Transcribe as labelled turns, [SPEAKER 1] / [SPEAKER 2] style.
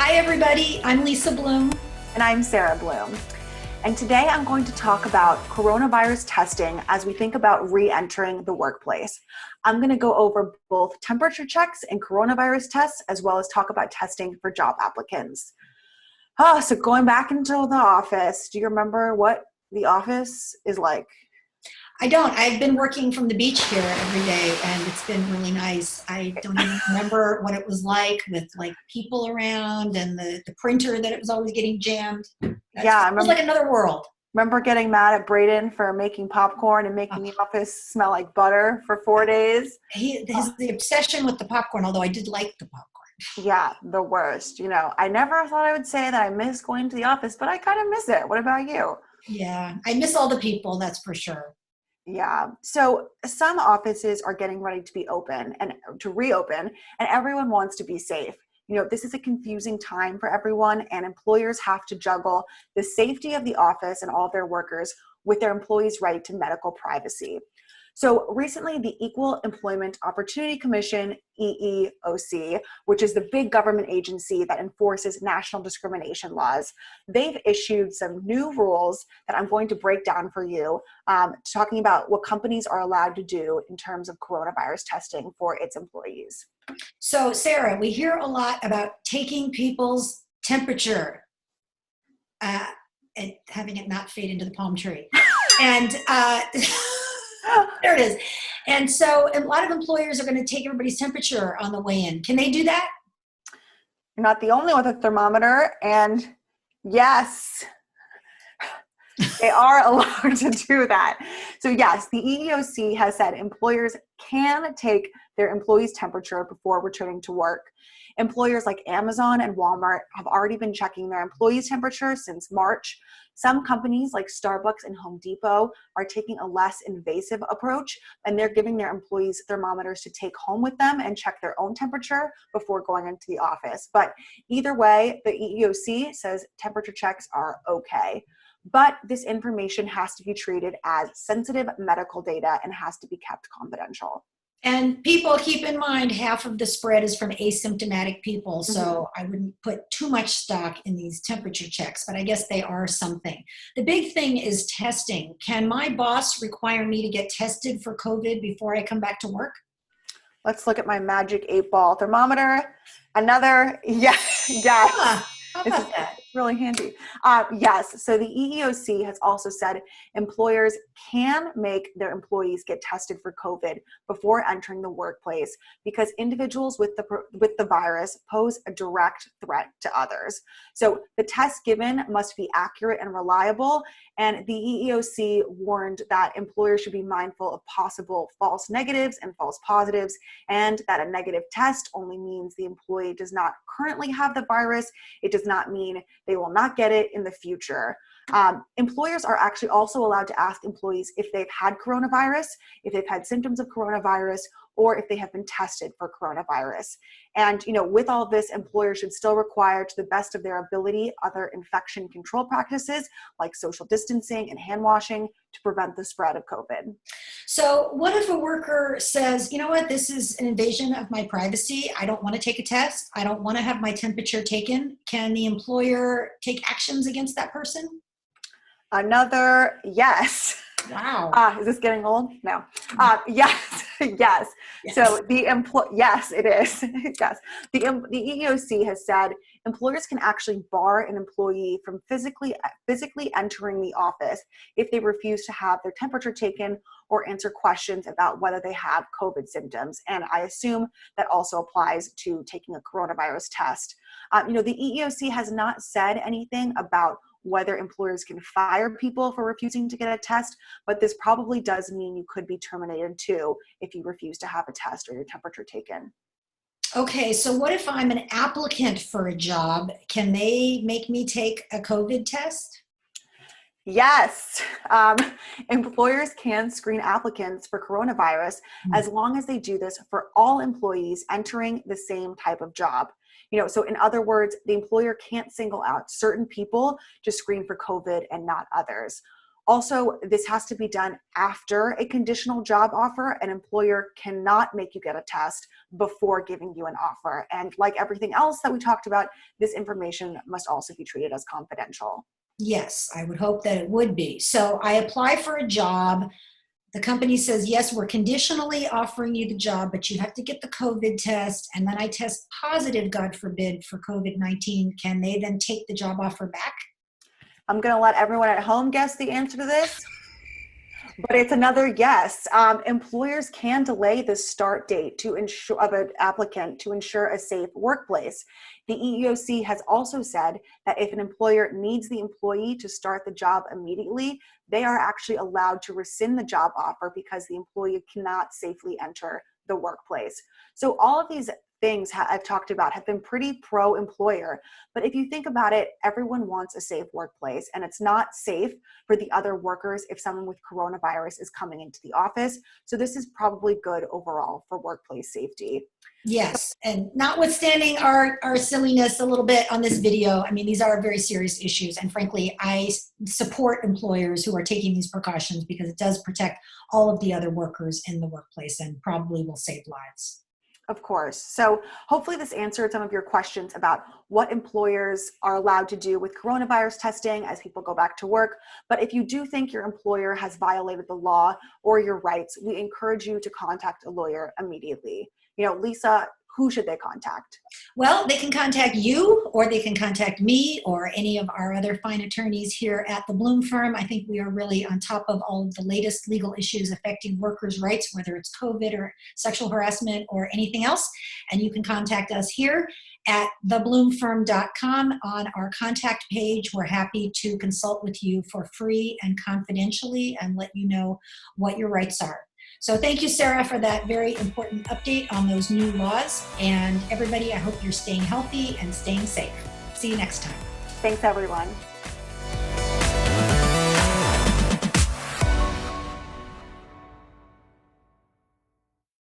[SPEAKER 1] Hi, everybody. I'm Lisa Bloom.
[SPEAKER 2] And I'm Sarah Bloom. And today I'm going to talk about coronavirus testing as we think about re-entering the workplace. I'm going to go over both temperature checks and coronavirus tests, as well as talk about testing for job applicants. So going back into the office, do you remember what the office is like?
[SPEAKER 1] I don't. I've been working from the beach here every day, and it's been really nice. I don't even remember what it was like with people around and the printer that it was always getting jammed.
[SPEAKER 2] Yeah,
[SPEAKER 1] It was like another world.
[SPEAKER 2] Remember getting mad at Braden for making popcorn and making the office smell like butter for 4 days?
[SPEAKER 1] The obsession with the popcorn, although I did like the popcorn.
[SPEAKER 2] Yeah, the worst. I never thought I would say that I miss going to the office, but I kind of miss it. What about you?
[SPEAKER 1] Yeah, I miss all the people, that's for sure.
[SPEAKER 2] Yeah. So some offices are getting ready to be open and to reopen, and everyone wants to be safe. This is a confusing time for everyone, and employers have to juggle the safety of the office and all of their workers with their employees' right to medical privacy. So recently, the Equal Employment Opportunity Commission, EEOC, which is the big government agency that enforces national discrimination laws, they've issued some new rules that I'm going to break down for you, talking about what companies are allowed to do in terms of coronavirus testing for its employees.
[SPEAKER 1] So, Sarah, we hear a lot about taking people's temperature and having it not fade into the palm tree. And there it is. And so a lot of employers are going to take everybody's temperature on the way in. Can they do that?
[SPEAKER 2] You're not the only one with a thermometer. And yes, they are allowed to do that. So yes, the EEOC has said employers can take their employees' temperature before returning to work. Employers like Amazon and Walmart have already been checking their employees' temperature since March. Some companies like Starbucks and Home Depot are taking a less invasive approach, and they're giving their employees thermometers to take home with them and check their own temperature before going into the office. But either way, the EEOC says temperature checks are okay. But this information has to be treated as sensitive medical data and has to be kept confidential.
[SPEAKER 1] And people, keep in mind, half of the spread is from asymptomatic people, so I wouldn't put too much stock in these temperature checks, but I guess they are something. The big thing is testing. Can my boss require me to get tested for COVID before I come back to work?
[SPEAKER 2] Let's look at my magic 8-ball thermometer. Another, yes.
[SPEAKER 1] How about that?
[SPEAKER 2] It's really handy. Yes, so the EEOC has also said employers can make their employees get tested for COVID before entering the workplace because individuals with the virus pose a direct threat to others. So the test given must be accurate and reliable, and the EEOC warned that employers should be mindful of possible false negatives and false positives, and that a negative test only means the employee does not currently have the virus. It does not mean they will not get it in the future. Employers are actually also allowed to ask employees if they've had coronavirus, if they've had symptoms of coronavirus, or if they have been tested for coronavirus. And, with all of this, employers should still require, to the best of their ability, other infection control practices like social distancing and hand washing to prevent the spread of COVID.
[SPEAKER 1] So what if a worker says, you know what, this is an invasion of my privacy. I don't want to take a test. I don't want to have my temperature taken. Can the employer take actions against that person?
[SPEAKER 2] Another yes.
[SPEAKER 1] Wow.
[SPEAKER 2] Is this getting old? No. Yes. Yes. So yes, it is. Yes. The EEOC has said employers can actually bar an employee from physically entering the office if they refuse to have their temperature taken or answer questions about whether they have COVID symptoms. And I assume that also applies to taking a coronavirus test. The EEOC has not said anything about whether employers can fire people for refusing to get a test, but this probably does mean you could be terminated too if you refuse to have a test or your temperature taken.
[SPEAKER 1] Okay, so what if I'm an applicant for a job? Can they make me take a COVID test?
[SPEAKER 2] Yes, employers can screen applicants for coronavirus as long as they do this for all employees entering the same type of job. So in other words, the employer can't single out certain people to screen for COVID and not others. Also, this has to be done after a conditional job offer. An employer cannot make you get a test before giving you an offer. And like everything else that we talked about, this information must also be treated as confidential.
[SPEAKER 1] Yes, I would hope that it would be. So I apply for a job. The company says, yes, we're conditionally offering you the job, but you have to get the COVID test. And then I test positive, God forbid, for COVID-19. Can they then take the job offer back?
[SPEAKER 2] I'm going to let everyone at home guess the answer to this, but it's another yes. Employers can delay the start date of an applicant to ensure a safe workplace. The EEOC has also said that if an employer needs the employee to start the job immediately, they are actually allowed to rescind the job offer because the employee cannot safely enter the workplace. So all of these things I've talked about have been pretty pro-employer. But if you think about it, everyone wants a safe workplace, and it's not safe for the other workers if someone with coronavirus is coming into the office. So this is probably good overall for workplace safety.
[SPEAKER 1] Yes, and notwithstanding our silliness a little bit on this video, I mean, these are very serious issues. And frankly, I support employers who are taking these precautions because it does protect all of the other workers in the workplace and probably will save lives.
[SPEAKER 2] Of course. So hopefully this answered some of your questions about what employers are allowed to do with coronavirus testing as people go back to work. But if you do think your employer has violated the law or your rights, we encourage you to contact a lawyer immediately. Lisa, who should they contact?
[SPEAKER 1] Well, they can contact you, or they can contact me, or any of our other fine attorneys here at the Bloom firm. I think we are really on top of all of the latest legal issues affecting workers' rights, whether it's COVID or sexual harassment or anything else. And you can contact us here at thebloomfirm.com on our contact page. We're happy to consult with you for free and confidentially and let you know what your rights are. So thank you, Sarah, for that very important update on those new laws. And everybody, I hope you're staying healthy and staying safe. See you next time.
[SPEAKER 2] Thanks, everyone.